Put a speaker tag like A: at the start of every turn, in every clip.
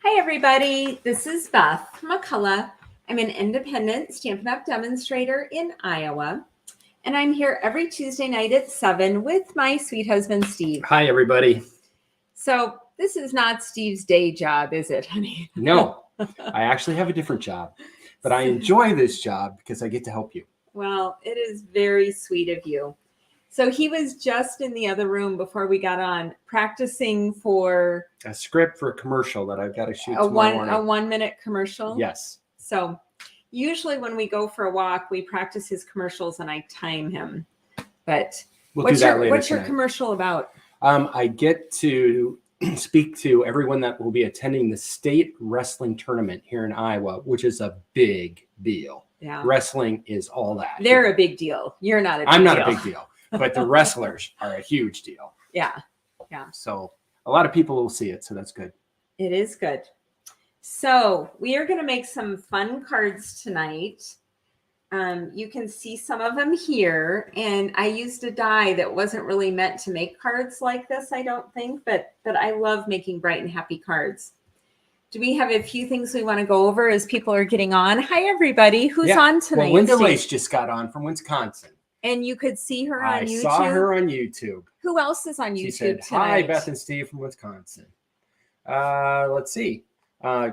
A: Hi, everybody. This is Beth McCullough. I'm an independent Stampin' Up! Demonstrator in Iowa, and I'm here every Tuesday night at 7 with my sweet husband, Steve.
B: Hi, everybody.
A: So this is not Steve's day job, is it, honey?
B: No, I actually have a different job, but I enjoy this job because I get to help you.
A: Well, it is very sweet of you. So he was just in the other room before we got on practicing for
B: A script for a commercial that I've got to shoot tomorrow morning.
A: a 1-minute commercial.
B: Yes.
A: So usually when we go for a walk, we practice his commercials and I time him. But
B: We'll do that later
A: what's your
B: tonight.
A: commercial about?
B: I get to speak to everyone that will be attending the state wrestling tournament here in Iowa, which is a big deal.
A: Yeah.
B: Wrestling is all that.
A: They're a big deal. You're not a big deal.
B: I'm not a big deal, but the wrestlers are a huge deal.
A: Yeah. Yeah.
B: So a lot of people will see it, so that's good.
A: It is good. So we are going to make some fun cards tonight. You can see some of them here, and I used a die that wasn't really meant to make cards like this, I don't think, but I love making bright and happy cards. Do we have a few things we want to go over as people are getting on? Hi, everybody. Who's on tonight?
B: Well, Linda Lace just got on from Wisconsin.
A: And you could see her on YouTube?
B: I saw her on YouTube.
A: Who else is on YouTube
B: She said,
A: tonight?
B: "Hi, Beth and Steve from Wisconsin." Let's see.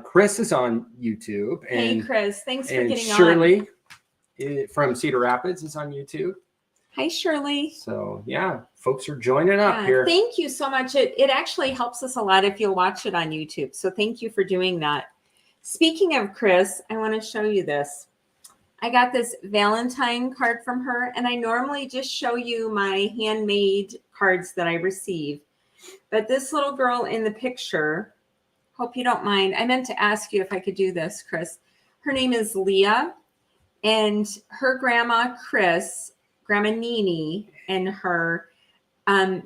B: Chris is on YouTube.
A: Hey, Chris. Thanks for getting
B: Shirley from Cedar Rapids is on YouTube.
A: Hi, Shirley.
B: So, yeah, folks are joining up here.
A: Thank you so much. It actually helps us a lot if you'll watch it on YouTube. So thank you for doing that. Speaking of Chris, I want to show you this. I got this Valentine card from her, and I normally just show you my handmade cards that I receive. But this little girl in the picture, hope you don't mind. I meant to ask you if I could do this, Chris. Her name is Leah, and her grandma, Grandma Nini, and her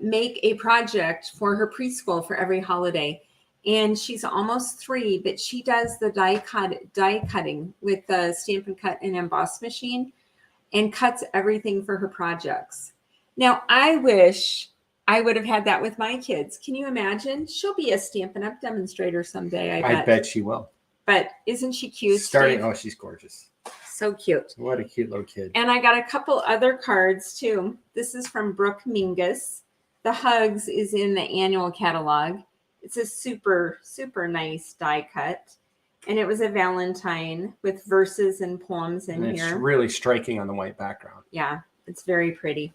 A: make a project for her preschool for every holiday. And she's almost 3, but she does the die cutting with the Stampin' Cut and Emboss machine and cuts everything for her projects. Now, I wish I would have had that with my kids. Can you imagine? She'll be a Stampin' Up! Demonstrator someday, I
B: bet she will.
A: But isn't she cute?
B: Oh, she's gorgeous.
A: So cute.
B: What a cute little kid.
A: And I got a couple other cards too. This is from Brooke Mingus. The Hugs is in the annual catalog. It's a super, super nice die cut. And it was a Valentine with verses and poems in here.
B: It's really striking on the white background.
A: Yeah, it's very pretty.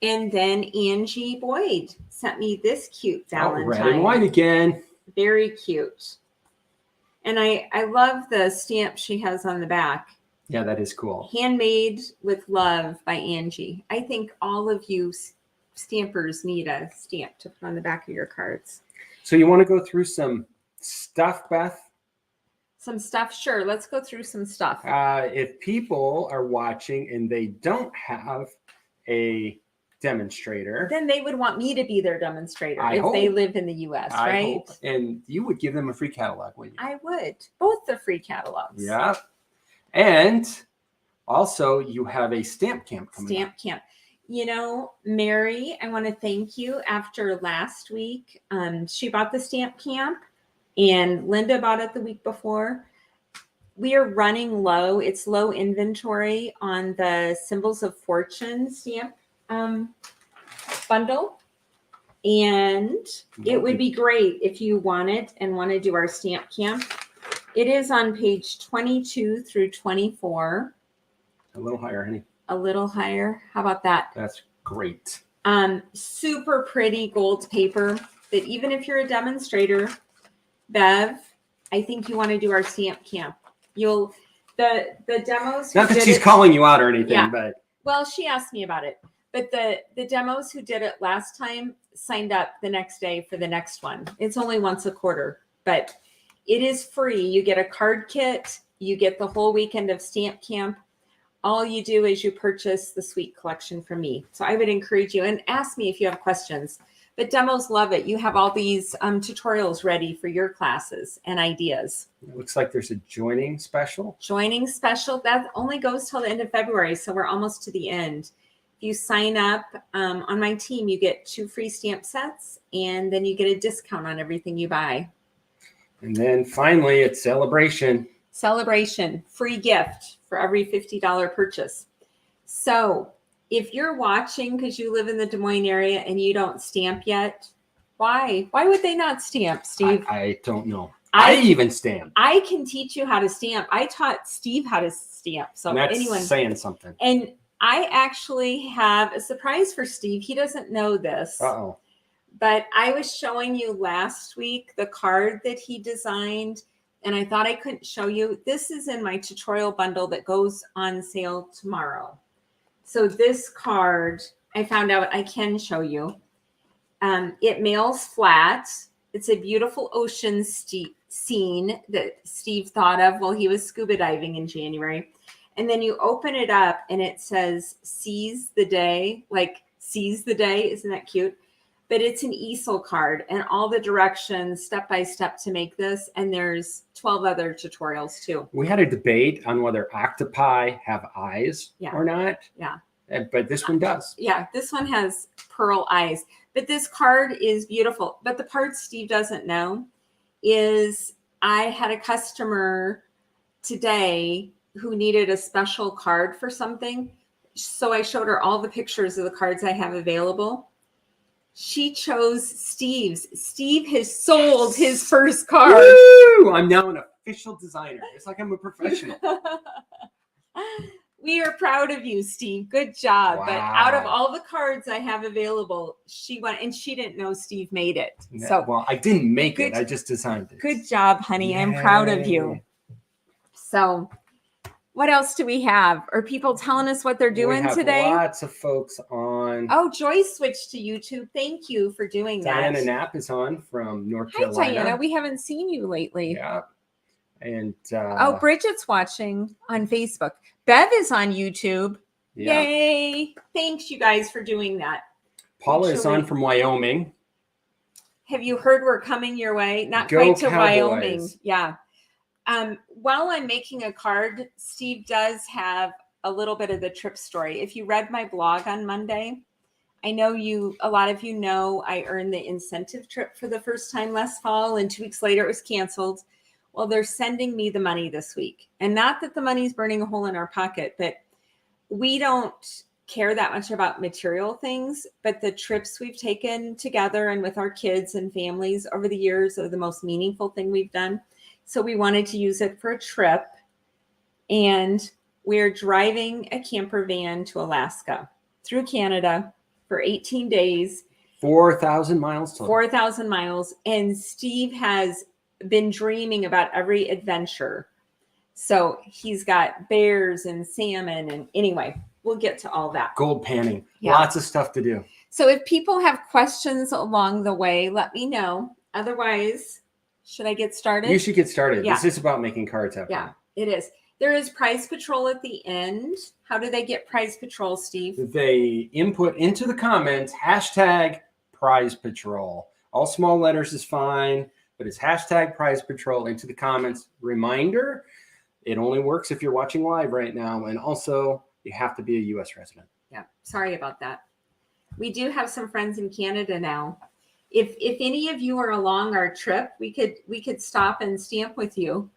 A: And then Angie Boyd sent me this cute Valentine.
B: Red and white again.
A: Very cute. And I love the stamp she has on the back.
B: Yeah, that is cool.
A: Handmade with love by Angie. I think all of you stampers need a stamp to put on the back of your cards.
B: So you want to go through some stuff, Beth?
A: Some stuff? Sure. Let's go through some stuff.
B: If people are watching and they don't have a demonstrator,
A: then they would want me to be their demonstrator they live in the U.S., right?
B: Hope. And you would give them a free catalog, wouldn't you?
A: I would. Both the free catalogs.
B: Yeah. And also you have a stamp camp coming up.
A: Stamp camp. You know, Mary, I want to thank you. After last week, she bought the stamp camp and Linda bought it the week before. We are running low. It's low inventory on the Symbols of Fortune stamp bundle. And it would be great if you want it and want to do our stamp camp. It is on page 22 through 24.
B: A little higher, honey.
A: A little higher. How about that?
B: That's great.
A: Super pretty gold paper that even if you're a demonstrator, Bev, I think you want to do our stamp camp. The demos.
B: Not that she's calling you out or anything, but.
A: Well, she asked me about it. But the demos who did it last time signed up the next day for the next one. It's only once a quarter, but it is free. You get a card kit. You get the whole weekend of stamp camp. All you do is you purchase the Sweet Collection from me. So I would encourage you and ask me if you have questions. But demos love it. You have all these tutorials ready for your classes and ideas.
B: It looks like there's a joining special.
A: Joining special. That only goes till the end of February. So we're almost to the end. If you sign up on my team, you get 2 free stamp sets. And then you get a discount on everything you buy.
B: And then finally, it's celebration.
A: Celebration, free gift for every $50 purchase. So if you're watching because you live in the Des Moines area and you don't stamp yet, why? Why would they not stamp, Steve?
B: I don't know. I even stamp.
A: I can teach you how to stamp. I taught Steve how to stamp. So
B: And that's
A: anyone
B: saying something.
A: And I actually have a surprise for Steve. He doesn't know this.
B: Uh-oh.
A: But I was showing you last week the card that he designed, and I thought I couldn't show you. This is in my tutorial bundle that goes on sale tomorrow. So this card, I found out I can show you. It mails flat. It's a beautiful ocean scene that Steve thought of while he was scuba diving in January. And then you open it up and it says, seize the day, like seize the day. Isn't that cute? But it's an easel card and all the directions step by step to make this. And there's 12 other tutorials too.
B: We had a debate on whether octopi have eyes or not.
A: Yeah.
B: But this one does.
A: Yeah, this one has pearl eyes. But this card is beautiful. But the part Steve doesn't know is I had a customer today who needed a special card for something. So I showed her all the pictures of the cards I have available. She chose Steve's. Steve has sold his first card.
B: Woo! I'm now an official designer. It's like I'm a professional.
A: We are proud of you, Steve. Good job.
B: Wow.
A: But out of all the cards I have available, she went and she didn't know Steve made it.
B: Yeah,
A: So
B: well, I didn't make it. I just designed it.
A: Good job, honey. I'm proud of you. So what else do we have? Are people telling us what they're doing
B: we have
A: today?
B: Lots of folks on.
A: Oh, Joyce switched to YouTube. Thank you for doing
B: Diana
A: that.
B: Knapp is on from North
A: Hi,
B: Carolina.
A: Diana. We haven't seen you lately.
B: Yeah. And
A: oh, Bridget's watching on Facebook. Bev is on YouTube.
B: Yeah.
A: Yay. Thanks, you guys, for doing that.
B: Paula is on from Wyoming.
A: Have you heard we're coming your way? Not
B: Go
A: quite to
B: Cowboys.
A: Wyoming. Yeah. While I'm making a card, Steve does have a little bit of the trip story. If you read my blog on Monday, I know a lot of you know I earned the incentive trip for the first time last fall, and 2 weeks later it was canceled. Well, they're sending me the money this week. And not that the money's burning a hole in our pocket, but we don't care that much about material things, but the trips we've taken together and with our kids and families over the years are the most meaningful thing we've done. So we wanted to use it for a trip. And we're driving a camper van to Alaska through Canada for 18 days.
B: 4,000 miles.
A: 4,000 miles. And Steve has been dreaming about every adventure. So he's got bears and salmon. And anyway, we'll get to all that.
B: Gold panning.
A: Yeah.
B: Lots of stuff to do.
A: So if people have questions along the way, let me know. Otherwise, should I get started?
B: You should get started.
A: Yeah.
B: This is about making cards happen.
A: Yeah, it is. There is Prize Patrol at the end. How do they get Prize Patrol, Steve?
B: They input into the comments, #Prize Patrol. All small letters is fine, but it's #Prize Patrol into the comments. Reminder, it only works if you're watching live right now. And also, you have to be a U.S. resident.
A: Yeah, sorry about that. We do have some friends in Canada now. If any of you are along our trip, we could stop and stamp with you.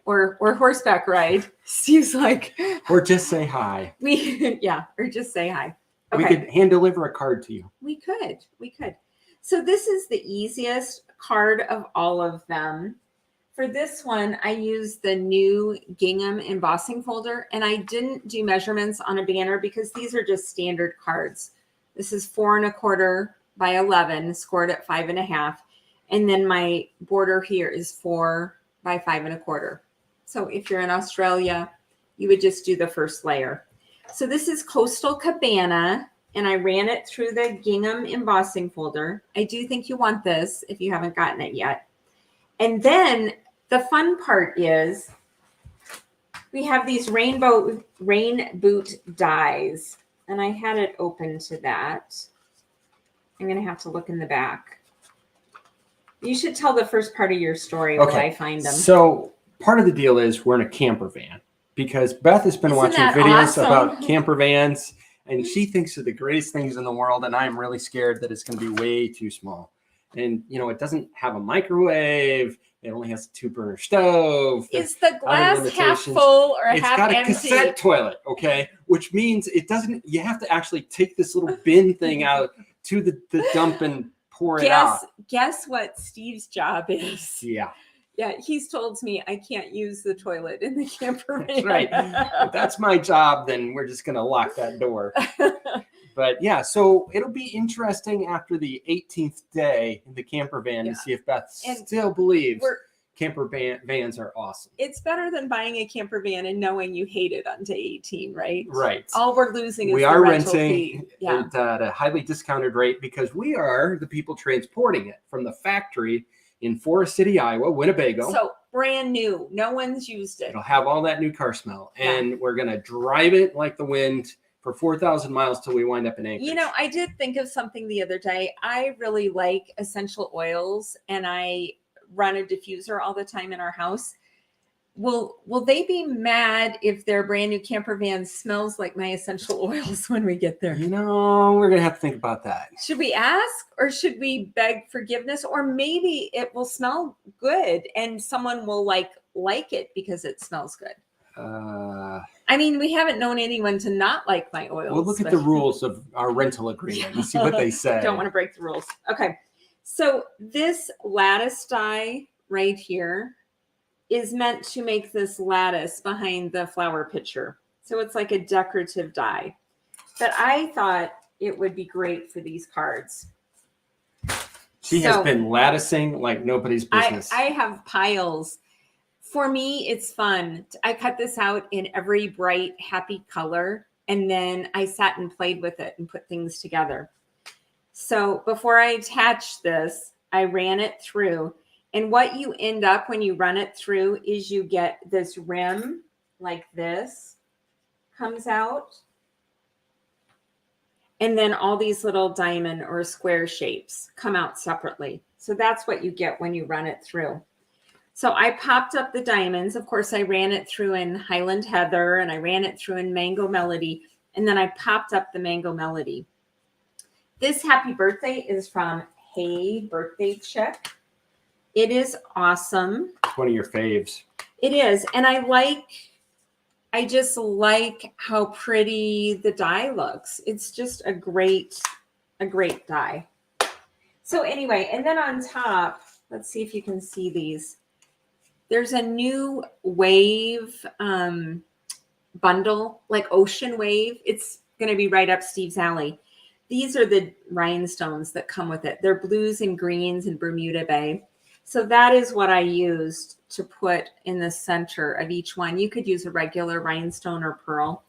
A: Or horseback ride. Steve's like,
B: or just say hi.
A: Or just say hi. Okay.
B: We could hand deliver a card to you.
A: We could. So this is the easiest card of all of them. For this one, I used the new gingham embossing folder, and I didn't do measurements on a banner because these are just standard cards. This is 4 1/4 by 11, scored at 5 1/2, and then my border here is 4 by 5 1/4. So if you're in Australia, you would just do the first layer. So this is Coastal Cabana, and I ran it through the gingham embossing folder. I do think you want this if you haven't gotten it yet. And then the fun part is we have these rain boot dies, and I had it open to that. I'm going to have to look in the back. You should tell the first part of your story while I find them.
B: So part of the deal is we're in a camper van because Beth has been watching videos about camper vans, and she thinks they're the greatest things in the world. And I'm really scared that it's going to be way too small. And, it doesn't have a microwave. It only has a 2-burner stove.
A: Is the glass half
B: limitations.
A: full or
B: It's
A: half
B: got a
A: empty?
B: cassette toilet, okay? Which means it doesn't, you have to actually take this little bin thing out to the dump and pour it out.
A: Guess what Steve's job is?
B: Yeah.
A: Yeah, he's told me I can't use the toilet in the camper van.
B: That's right. If that's my job, then we're just going to lock that door. But yeah, so it'll be interesting after the 18th day in the camper van to see if Beth still believes camper vans are awesome.
A: It's better than buying a camper van and knowing you hate it on day 18, right?
B: Right.
A: All we're losing is
B: we
A: the
B: are
A: rental
B: renting
A: fee. Yeah.
B: at a highly discounted rate because we are the people transporting it from the factory in Forest City, Iowa, Winnebago.
A: So brand new. No one's used it.
B: It'll have all that new car smell. And we're going to drive it like the wind for 4,000 miles till we wind up in Anchorage.
A: You know, I did think of something the other day. I really like essential oils, and I run a diffuser all the time in our house. Will they be mad if their brand new camper van smells like my essential oils when we get there?
B: You know, we're going to have to think about that.
A: Should we ask, or should we beg forgiveness? Or maybe it will smell good and someone will like it because it smells good. I mean, we haven't known anyone to not like my oils.
B: We'll look at the rules of our rental agreement and see what they say.
A: Don't want to break the rules. Okay. So this lattice die right here is meant to make this lattice behind the flower pitcher. So it's like a decorative die. But I thought it would be great for these cards.
B: She has been latticing like nobody's business.
A: I have piles. For me, it's fun. I cut this out in every bright, happy color, and then I sat and played with it and put things together. So before I attached this, I ran it through. And what you end up when you run it through is you get this rim like this comes out. And then all these little diamond or square shapes come out separately. So that's what you get when you run it through. So I popped up the diamonds. Of course, I ran it through in Highland Heather and I ran it through in Mango Melody. And then I popped up the Mango Melody. This happy birthday is from Hey Birthday Chick. It is awesome.
B: It's one of your faves.
A: It is. And I just like how pretty the die looks. It's just a great die. So anyway, and then on top, let's see if you can see these. There's a new wave bundle, like Ocean Wave. It's going to be right up Steve's alley. These are the rhinestones that come with it. They're blues and greens and Bermuda Bay. So that is what I used to put in the center of each one. You could use a regular rhinestone or pearl,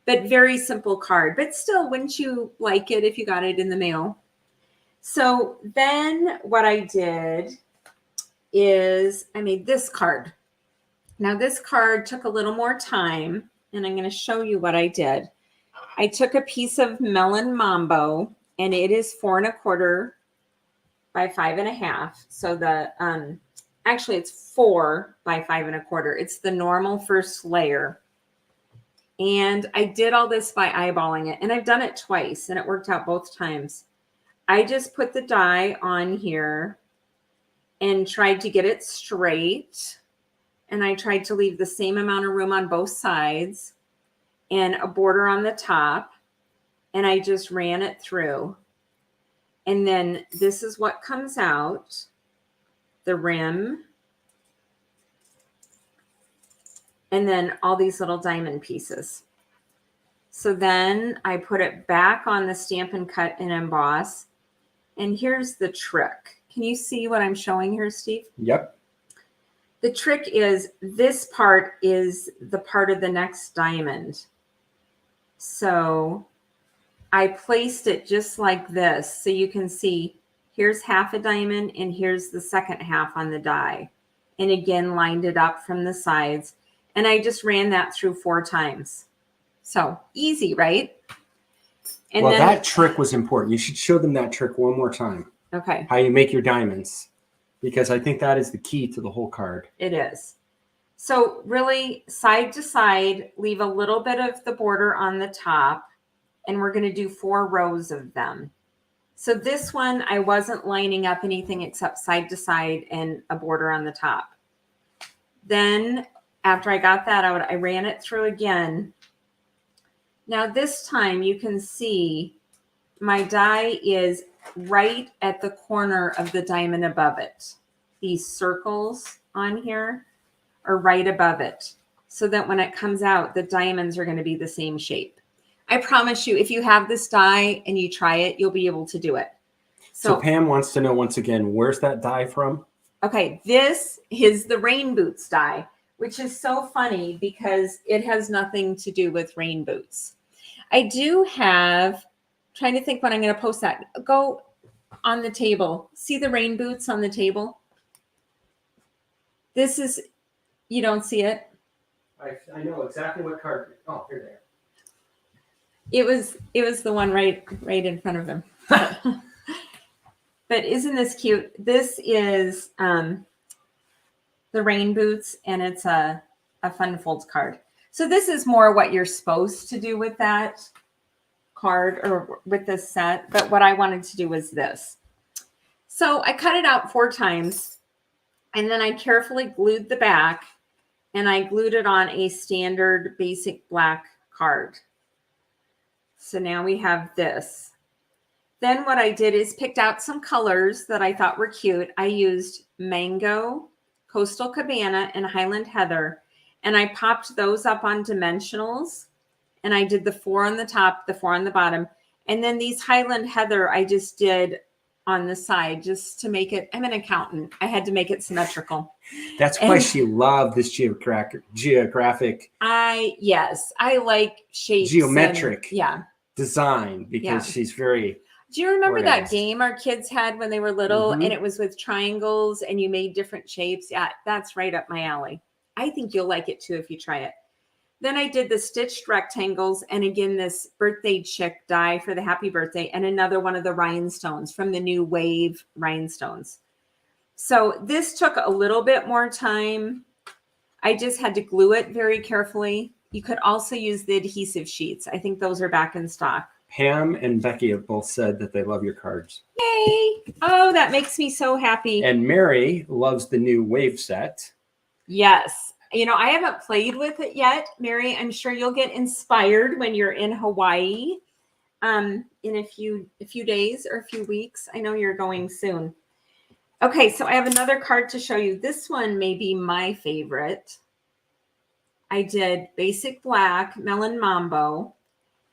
A: but very simple card. But still, wouldn't you like it if you got it in the mail? So then what I did is I made this card. Now this card took a little more time, and I'm going to show you what I did. I took a piece of Melon Mambo, and it is 4 1/4 by 5 1/2. So the actually it's 4 by 5 1/4. It's the normal first layer. And I did all this by eyeballing it, and I've done it twice, and it worked out both times. I just put the die on here and tried to get it straight. And I tried to leave the same amount of room on both sides and a border on the top. And I just ran it through. And then this is what comes out, the rim. And then all these little diamond pieces. So then I put it back on the Stampin' Cut and Emboss. And here's the trick. Can you see what I'm showing here, Steve?
B: Yep.
A: The trick is this part is the part of the next diamond. So I placed it just like this. So you can see here's half a diamond and here's the second half on the die. And again, lined it up from the sides. And I just ran that through 4 times. So easy, right? And
B: well,
A: then,
B: that trick was important. You should show them that trick one more time.
A: Okay.
B: How you make your diamonds. Because I think that is the key to the whole card.
A: It is. So really side to side, leave a little bit of the border on the top. And we're going to do 4 rows of them. So this one, I wasn't lining up anything except side to side and a border on the top. Then after I got that out, I ran it through again. Now this time you can see my die is right at the corner of the diamond above it. These circles on here are right above it, so that when it comes out, the diamonds are going to be the same shape. I promise you, if you have this die and you try it, you'll be able to do it.
B: So Pam wants to know once again, where's that die from? Okay,
A: this is the rain boots die, which is so funny because it has nothing to do with rain boots. I do have, trying to think when I'm going to post that. Go on the table. See the rain boots on the table? This is, you don't see it?
B: I know exactly what card. Oh, here they are.
A: It was the one right in front of him. But isn't this cute? This is the rain boots, and it's a fun folds card. So this is more what you're supposed to do with that card or with this set. But what I wanted to do was this. So I cut it out 4 times, and then I carefully glued the back, and I glued it on a standard basic black card. So now we have this. Then what I did is picked out some colors that I thought were cute. I used Mango, Coastal Cabana, and Highland Heather. And I popped those up on dimensionals. And I did the 4 on the top, the 4 on the bottom. And then these Highland Heather I just did on the side just to make it, I'm an accountant. I had to make it symmetrical.
B: That's why she loved this geographic.
A: Yes, I like shapes.
B: Geometric.
A: Yeah.
B: Design, because she's very.
A: Do you remember
B: organized.
A: that game our kids had when they were little, and it was with triangles and you made different shapes? Yeah, that's right up my alley. I think you'll like it too if you try it. Then I did the stitched rectangles, and again, this birthday chick die for the happy birthday, and another one of the rhinestones from the new Wave rhinestones. So this took a little bit more time. I just had to glue it very carefully. You could also use the adhesive sheets. I think those are back in stock.
B: Pam and Becky have both said that they love your cards.
A: Yay! Oh, that makes me so happy.
B: And Mary loves the new Wave set.
A: Yes. You know, I haven't played with it yet. Mary, I'm sure you'll get inspired when you're in Hawaii in a few days or a few weeks. I know you're going soon. Okay, so I have another card to show you. This one may be my favorite. I did basic black melon mambo.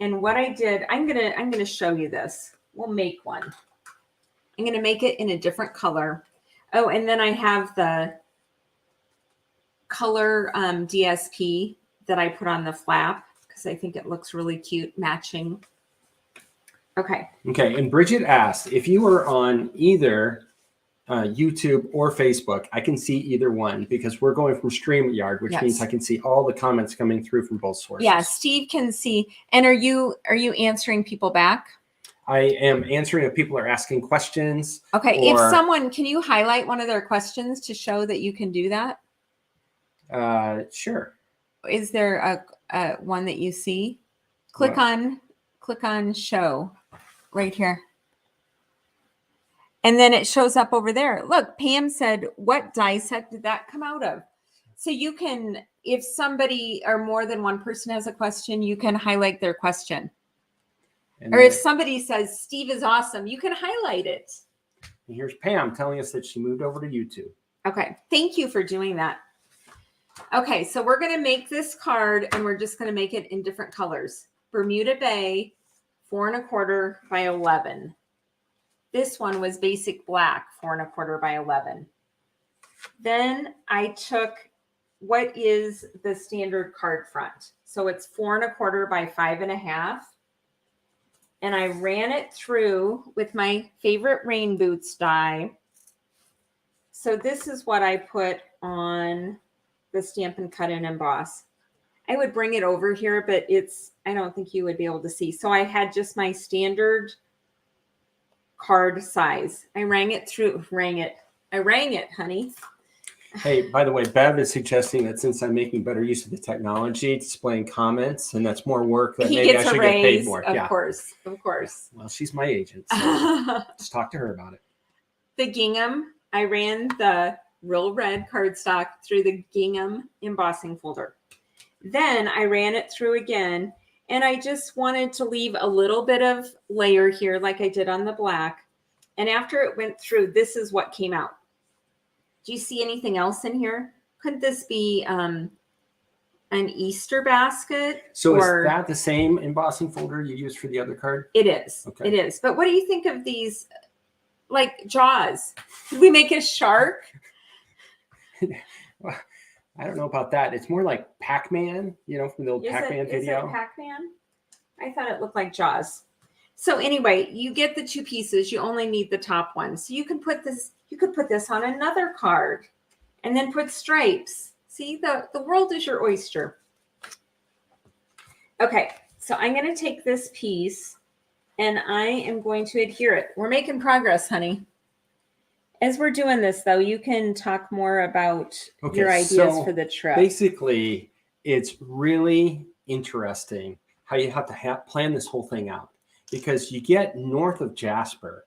A: And what I did, I'm gonna show you this. We'll make one. I'm gonna make it in a different color. Oh, and then I have the color DSP that I put on the flap because I think it looks really cute matching. Okay.
B: Okay, and Bridget asked, if you were on either YouTube or Facebook, I can see either one because we're going from StreamYard, which means I can see all the comments coming through from both sources.
A: Yeah, Steve can see. And are you answering people back?
B: I am answering if people are asking questions.
A: Okay, if someone, can you highlight one of their questions to show that you can do that?
B: Sure.
A: Is there a one that you see? Click on show right here. And then it shows up over there. Look, Pam said, what die set did that come out of? So you can, if somebody or more than one person has a question, you can highlight their question. And or if somebody says, Steve is awesome, you can highlight it.
B: And here's Pam telling us that she moved over to YouTube. Okay.
A: Thank you for doing that. Okay, so we're going to make this card, and we're just going to make it in different colors. Bermuda Bay, 4 1/4 by 11. This one was basic black, 4 1/4 by 11. Then I took what is the standard card front. So it's 4 1/4 by 5 1/2. And I ran it through with my favorite rain boots die. So this is what I put on the Stampin' Cut and Emboss. I would bring it over here, but I don't think you would be able to see. So I had just my standard card size. I rang it, honey.
B: Hey, by the way, Bev is suggesting that since I'm making better use of the technology, displaying comments, and that's more work, that
A: He
B: maybe I
A: gets a
B: should get paid
A: raise,
B: more.
A: of
B: Yeah.
A: course, of
B: Yeah.
A: course.
B: Well, she's my agent, so just talk to her about it.
A: The gingham, I ran the real red cardstock through the gingham embossing folder. Then I ran it through again, and I just wanted to leave a little bit of layer here like I did on the black. And after it went through, this is what came out. Do you see anything else in here? Could this be an Easter basket?
B: So is that the same embossing folder you used for the other card?
A: It is.
B: Okay.
A: It is. But what do you think of these, like Jaws? Could we make a shark?
B: Well, I don't know about that. It's more like Pac-Man, from the old Pac-Man video.
A: Is it Pac-Man? I thought it looked like Jaws. So anyway, you get the two pieces. You only need the top one. So you can put this. You could put this on another card, and then put stripes. See, the world is your oyster. Okay, so I'm going to take this piece, and I am going to adhere it. We're making progress, honey. As we're doing this, though, you can talk more about your ideas for the trip.
B: Basically, it's really interesting how you have to plan this whole thing out, because you get north of Jasper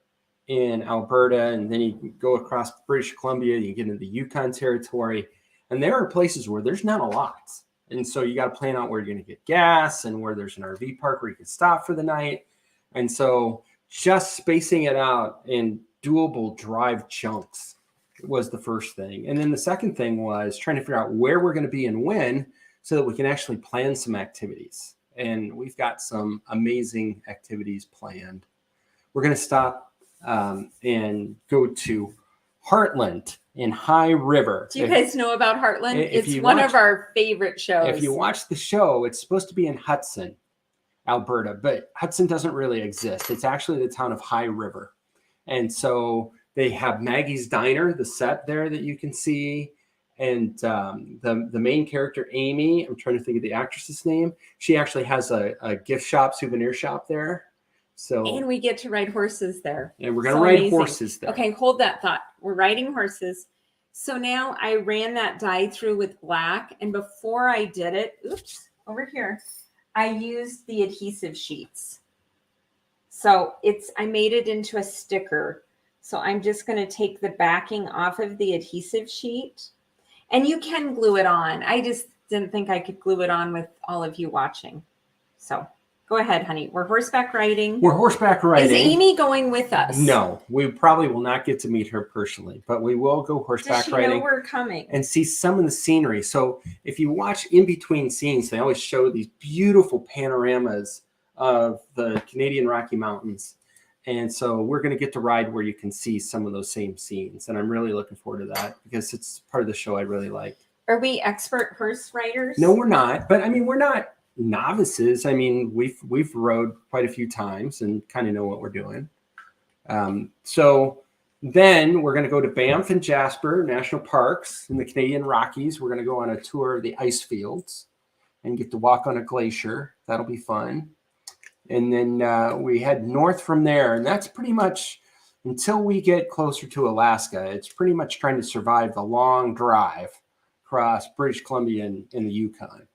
B: in Alberta, and then you go across British Columbia, you get into the Yukon territory, and there are places where there's not a lot. And so you got to plan out where you're going to get gas and where there's an RV park where you can stop for the night. And so just spacing it out in doable drive chunks was the first thing. And then the second thing was trying to figure out where we're going to be and when, so that we can actually plan some activities. And we've got some amazing activities planned. We're going to stop and go to Heartland in High River.
A: Do you guys know about Heartland? It's one of our favorite shows.
B: If you watch the show, it's supposed to be in Hudson, Alberta, but Hudson doesn't really exist. It's actually the town of High River. And so they have Maggie's Diner, the set there that you can see. And the main character, Amy, I'm trying to think of the actress's name. She actually has a gift shop, souvenir shop there.
A: And we get to ride horses there.
B: And we're going to ride horses there.
A: Okay, hold that thought. We're riding horses. So now I ran that die through with black. And before I did it, oops, over here, I used the adhesive sheets. So I made it into a sticker. So I'm just going to take the backing off of the adhesive sheet. And you can glue it on. I just didn't think I could glue it on with all of you watching. So go ahead, honey. We're horseback riding. Is Amy going with us?
B: No, we probably will not get to meet her personally, but we will go horseback riding.
A: Does she know we're coming?
B: And see some of the scenery. So if you watch in between scenes, they always show these beautiful panoramas of the Canadian Rocky Mountains. And so we're going to get to ride where you can see some of those same scenes. And I'm really looking forward to that because it's part of the show I really like.
A: Are we expert horse riders?
B: No, we're not. But I mean, we're not novices. I mean, we've rode quite a few times and kind of know what we're doing. So then we're going to go to Banff and Jasper National Parks in the Canadian Rockies. We're going to go on a tour of the ice fields and get to walk on a glacier. That'll be fun. And then we head north from there. And that's pretty much until we get closer to Alaska. It's pretty much trying to survive the long drive across British Columbia and the Yukon.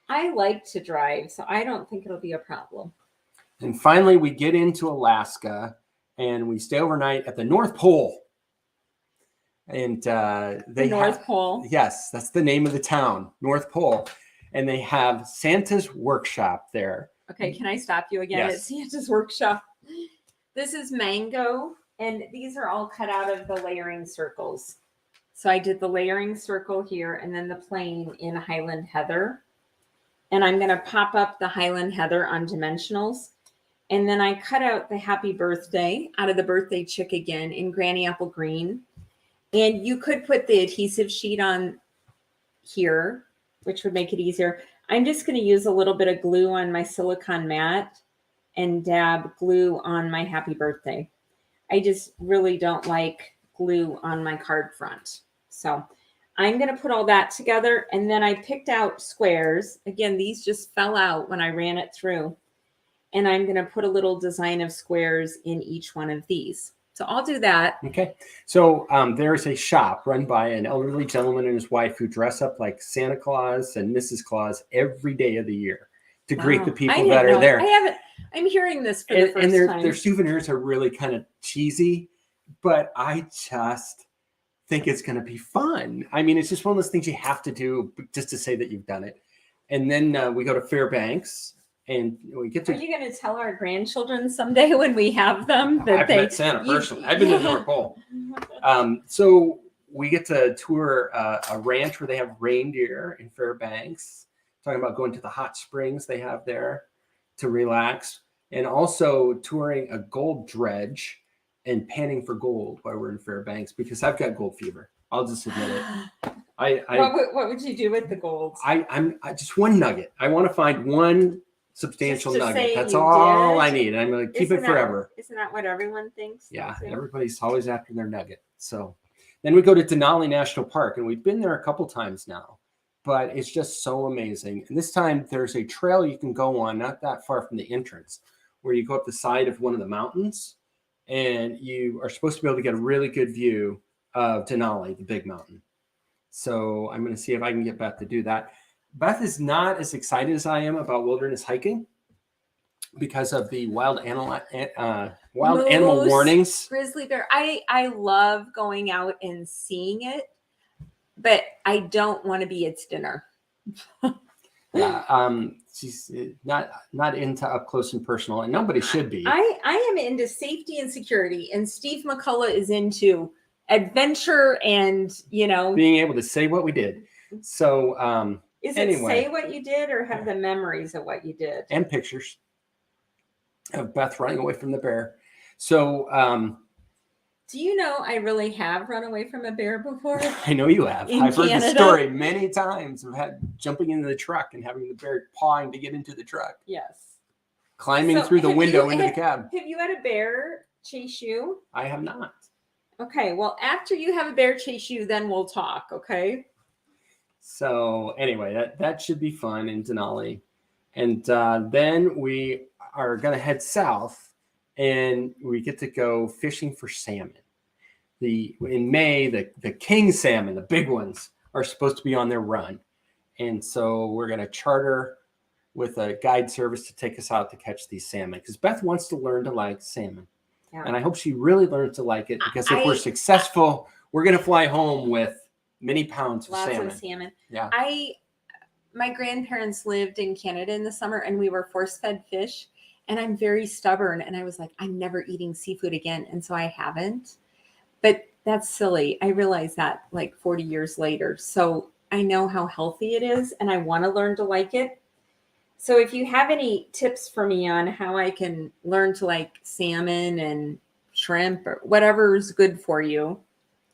A: I like to drive, so I don't think it'll be a problem.
B: And finally, we get into Alaska and we stay overnight at the North Pole. And the
A: North Pole.
B: Yes, that's the name of the town, North Pole. And they have Santa's Workshop there.
A: Okay, can I stop you again?
B: Yes.
A: At Santa's Workshop. This is mango, and these are all cut out of the layering circles. So I did the layering circle here and then the plain in Highland Heather. And I'm going to pop up the Highland Heather on dimensionals. And then I cut out the Happy Birthday out of the birthday chick again in Granny Apple Green. And you could put the adhesive sheet on here, which would make it easier. I'm just going to use a little bit of glue on my silicone mat and dab glue on my Happy Birthday. I just really don't like glue on my card front. So I'm going to put all that together. And then I picked out squares. Again, these just fell out when I ran it through. And I'm going to put a little design of squares in each one of these. So I'll do that.
B: Okay. So there's a shop run by an elderly gentleman and his wife who dress up like Santa Claus and Mrs. Claus every day of the year to greet the
A: I
B: people
A: didn't
B: that are
A: know.
B: there.
A: I haven't. I'm hearing this for the first
B: And
A: time.
B: their souvenirs are really kind of cheesy, but I just think it's going to be fun. I mean, it's just one of those things you have to do just to say that you've done it. And then we go to Fairbanks. And we get to.
A: Are you going to tell our grandchildren someday when we have them that
B: I've met Santa personally. I've been to the North Pole.
A: Oh,
B: So we get to tour a ranch where they have reindeer in Fairbanks. Talking about going to the hot springs they have there to relax, and also touring a gold dredge and panning for gold while we're in Fairbanks because I've got gold fever. I'll just admit it.
A: what would you do with the gold?
B: I'm just one nugget. I want to find one substantial
A: Just to
B: nugget.
A: say
B: That's
A: you
B: all
A: did?
B: I need. I'm going to keep it forever.
A: Isn't that what everyone thinks?
B: Yeah,
A: too?
B: everybody's always after their nugget. So then we go to Denali National Park, and we've been there a couple times now, but it's just so amazing. And this time there's a trail you can go on, not that far from the entrance, where you go up the side of one of the mountains, and you are supposed to be able to get a really good view of Denali, the big mountain. So I'm going to see if I can get Beth to do that. Beth is not as excited as I am about wilderness hiking because of the wild animal warnings.
A: Grizzly bear. I love going out and seeing it, but I don't want to be its dinner.
B: Yeah, she's not into up close and personal, and nobody should be.
A: I am into safety and security, and Steve McCullough is into adventure and
B: being able to say what we did. So
A: is
B: anyway,
A: it say what you did or have the memories of what you did
B: and pictures of Beth running away from the bear. So
A: do you know I really have run away from a bear before?
B: I know you have.
A: In
B: I've heard
A: Canada.
B: the story many times of jumping into the truck and having the bear pawing to get into the truck.
A: Yes.
B: Climbing through the window into the cab.
A: Have you had a bear chase you?
B: I have not.
A: Okay, well, after you have a bear chase you, then we'll talk, okay?
B: So anyway, that should be fun in Denali. And then we are going to head south, and we get to go fishing for salmon. In May, the king salmon, the big ones, are supposed to be on their run. And so we're going to charter with a guide service to take us out to catch these salmon because Beth wants to learn to like salmon. Yeah. And I hope she really learns to like it because if we're successful, we're going to fly home with many pounds of salmon.
A: Lots of salmon.
B: Yeah.
A: My grandparents lived in Canada in the summer and we were force-fed fish. And I'm very stubborn. And I was like, I'm never eating seafood again. And so I haven't. But that's silly. I realize that like 40 years later. So I know how healthy it is and I want to learn to like it. So if you have any tips for me on how I can learn to like salmon and shrimp or whatever is good for you,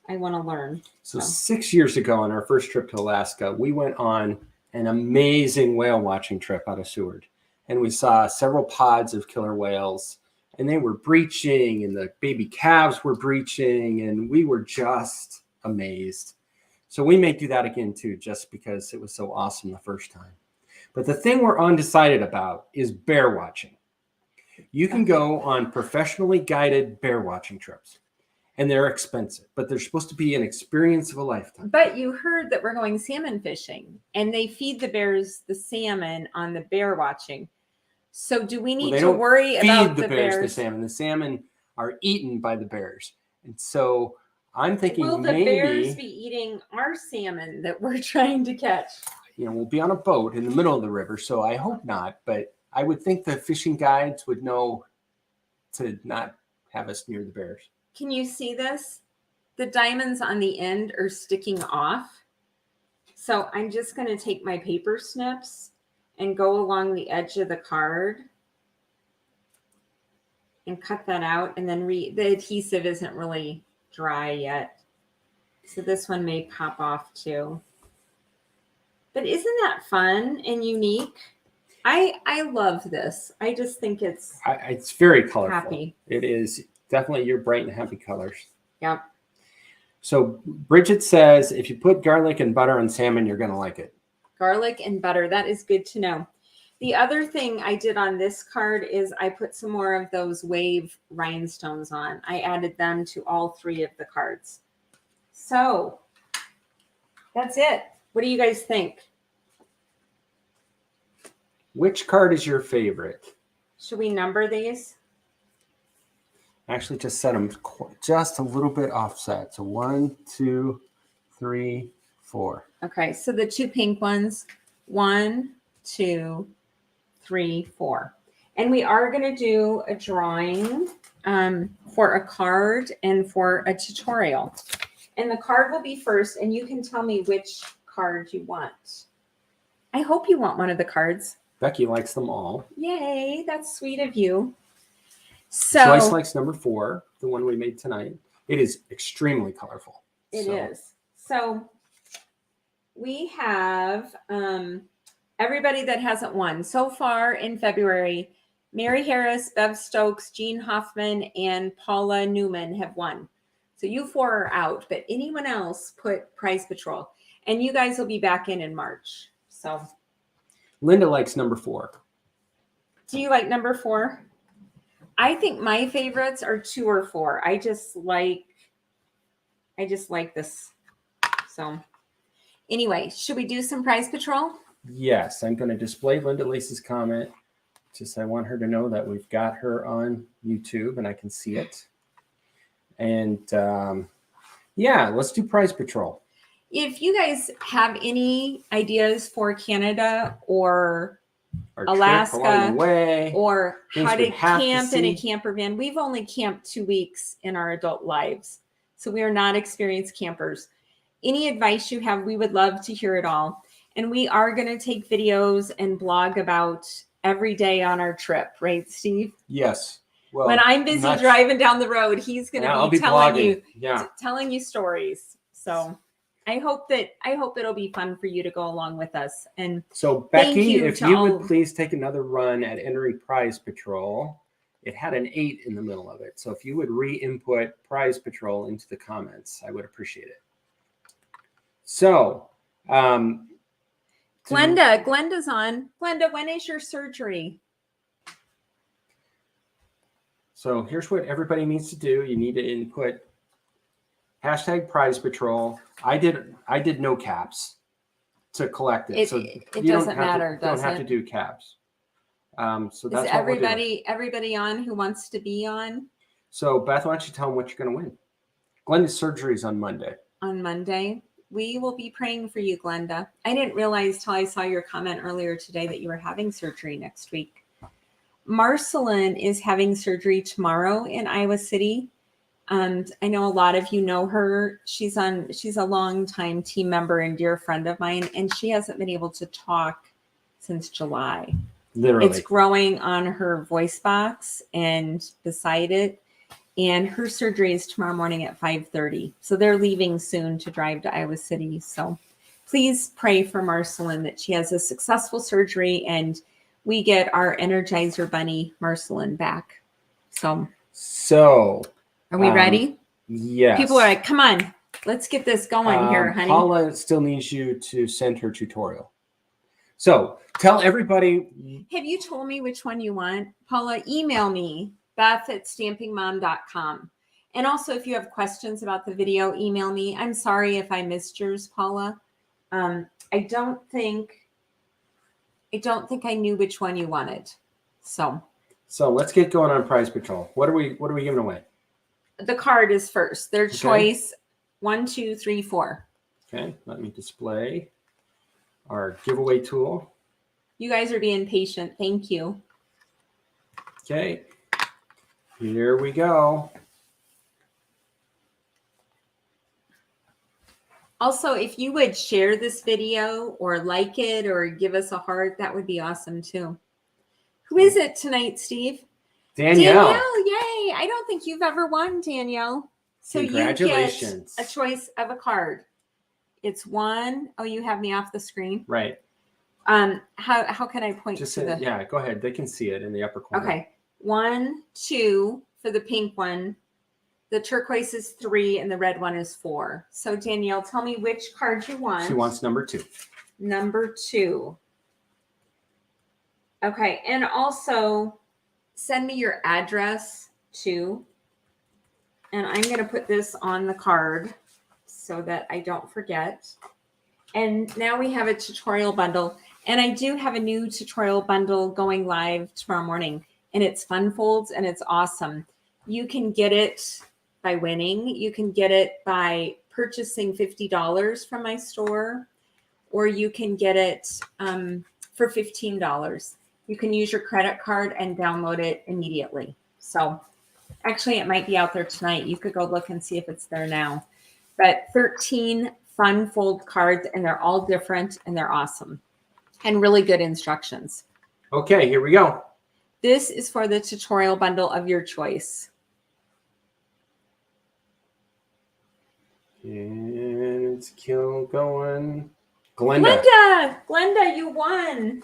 A: I want to learn.
B: So 6 years ago on our first trip to Alaska, we went on an amazing whale watching trip out of Seward. And we saw several pods of killer whales. And they were breaching and the baby calves were breaching. And we were just amazed. So we may do that again too, just because it was so awesome the first time. But the thing we're undecided about is bear watching. You can go on professionally guided bear watching trips. And they're expensive, but they're supposed to be an experience of a lifetime.
A: But you heard that we're going salmon fishing and they feed the bears the salmon on the bear watching. So do we need to worry about the bears?
B: The salmon. The salmon are eaten by the bears. And so I'm thinking
A: will the bears be eating our salmon that we're trying to catch?
B: We'll be on a boat in the middle of the river. So I hope not, but I would think the fishing guides would know to not have us near the bears.
A: Can you see this? The diamonds on the end are sticking off. So I'm just going to take my paper snips and go along the edge of the card and cut that out. And then the adhesive isn't really dry yet. So this one may pop off too. But isn't that fun and unique? I love this. I just think it's
B: very colorful.
A: Happy.
B: It is definitely your bright and happy colors.
A: Yep.
B: So Bridget says, if you put garlic and butter on salmon, you're going to like it.
A: Garlic and butter. That is good to know. The other thing I did on this card is I put some more of those wave rhinestones on. I added them to all 3 of the cards. So that's it. What do you guys think?
B: Which card is your favorite?
A: Should we number these?
B: Actually, just set them just a little bit offset. So 1, 2, 3, 4.
A: Okay, so the 2 pink ones, 1, 2, 3, 4. And we are going to do a drawing for a card and for a tutorial. And the card will be first, and you can tell me which card you want. I hope you want one of the cards.
B: Becky likes them all.
A: Yay, that's sweet of you. So
B: Joyce likes number 4, the one we made tonight. It is extremely colorful.
A: It is. So we have everybody that hasn't won. So far in February, Mary Harris, Bev Stokes, Jean Hoffman, and Paula Newman have won. So you 4 are out, but anyone else put Prize Patrol. And you guys will be back in March. So
B: Linda likes number 4.
A: do you like number 4? I think my favorites are 2 or 4. I just like this. So anyway, should we do some Prize Patrol?
B: Yes, I'm going to display Linda Lace's comment. Just I want her to know that we've got her on YouTube and I can see it. And yeah, let's do Prize Patrol.
A: If you guys have any ideas for Canada or
B: Our
A: Alaska
B: trip along the way,
A: or how to
B: we'd have to
A: camp in a
B: see.
A: camper van, we've only camped 2 weeks in our adult lives. So we are not experienced campers. Any advice you have, we would love to hear it all. And we are going to take videos and blog about every day on our trip, right, Steve?
B: Yes. Well,
A: when I'm busy driving down the road, he's going to be telling you stories. So I hope it'll be fun for you to go along with us. And
B: so Becky, if you would please take another run at entering Prize Patrol. It had an 8 in the middle of it. So if you would re-input Prize Patrol into the comments, I would appreciate it. So
A: Glenda's on. Glenda, when is your surgery?
B: So here's what everybody needs to do. You need to input hashtag Prize Patrol. I did no caps to collect it. So
A: it doesn't matter.
B: You don't have to do caps. So that's
A: is everybody on who wants to be on?
B: So Beth, why don't you tell them what you're going to win? Glenda's surgery is on Monday.
A: On Monday. We will be praying for you, Glenda. I didn't realize till I saw your comment earlier today that you were having surgery next week. Marceline is having surgery tomorrow in Iowa City. And I know a lot of you know her. She's a longtime team member and dear friend of mine, and she hasn't been able to talk since July.
B: Literally.
A: It's growing on her voice box and beside it. And her surgery is tomorrow morning at 5:30. So they're leaving soon to drive to Iowa City. So please pray for Marceline that she has a successful surgery and we get our Energizer Bunny Marceline back. So are we ready?
B: Yes.
A: People are like, come on, let's get this going here, honey.
B: Paula still needs you to send her tutorial. So tell everybody.
A: Have you told me which one you want? Paula, email me, Beth@stampingmom.com. And also, if you have questions about the video, email me. I'm sorry if I missed yours, Paula. I don't think I knew which one you wanted. So
B: let's get going on Prize Patrol. What are we giving away?
A: The card is first. Their choice 1, 2, 3, 4.
B: Okay, let me display our giveaway tool.
A: You guys are being patient. Thank you.
B: Okay, here we go.
A: Also, if you would share this video or like it or give us a heart, that would be awesome too. Who is it tonight, Steve?
B: Danielle,
A: yay. I don't think you've ever won, Danielle. So
B: congratulations.
A: You get a choice of a card. It's 1. Oh, you have me off the screen.
B: Right.
A: How can I point to the...
B: Yeah, go ahead. They can see it in the upper corner.
A: Okay. 1, 2 for the pink one. The turquoise is 3 and the red one is 4. So Danielle, tell me which card you want.
B: She wants number 2.
A: Number 2. Okay. And also send me your address too. And I'm going to put this on the card so that I don't forget. And now we have a tutorial bundle. And I do have a new tutorial bundle going live tomorrow morning. And it's Fun Folds and it's awesome. You can get it by winning. You can get it by purchasing $50 from my store. Or you can get it for $15. You can use your credit card and download it immediately. So actually, it might be out there tonight. You could go look and see if it's there now. But 13 fun fold cards, and they're all different, and they're awesome. And really good instructions.
B: Okay, here we go.
A: This is for the tutorial bundle of your choice.
B: And it's going. Glenda,
A: you won.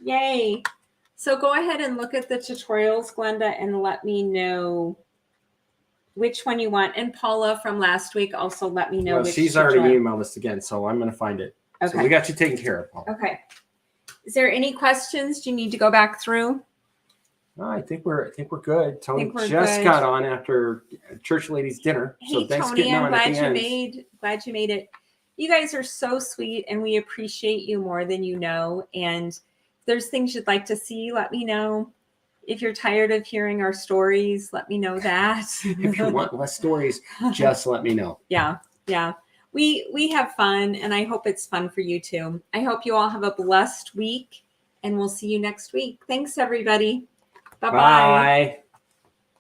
A: Yay. So go ahead and look at the tutorials, Glenda, and let me know which one you want. And Paula from last week also let me know
B: well,
A: which
B: she's
A: tutorial.
B: already emailed us again, so I'm going to find it.
A: Okay.
B: So we got you taken care of, Paula.
A: Okay. Is there any questions? Do you need to go back through?
B: No, I think we're good. Tony
A: we're
B: just
A: good.
B: got on after church ladies dinner. So
A: Hey,
B: thanks for
A: Tony,
B: getting
A: I'm
B: on at
A: glad
B: the
A: you
B: end.
A: made it. You guys are so sweet, and we appreciate you more than you know. And if there's things you'd like to see, let me know. If you're tired of hearing our stories, let me know that.
B: If you want less stories, just let me know.
A: Yeah. We have fun, and I hope it's fun for you too. I hope you all have a blessed week, and we'll see you next week. Thanks, everybody. Bye-bye.
B: Bye.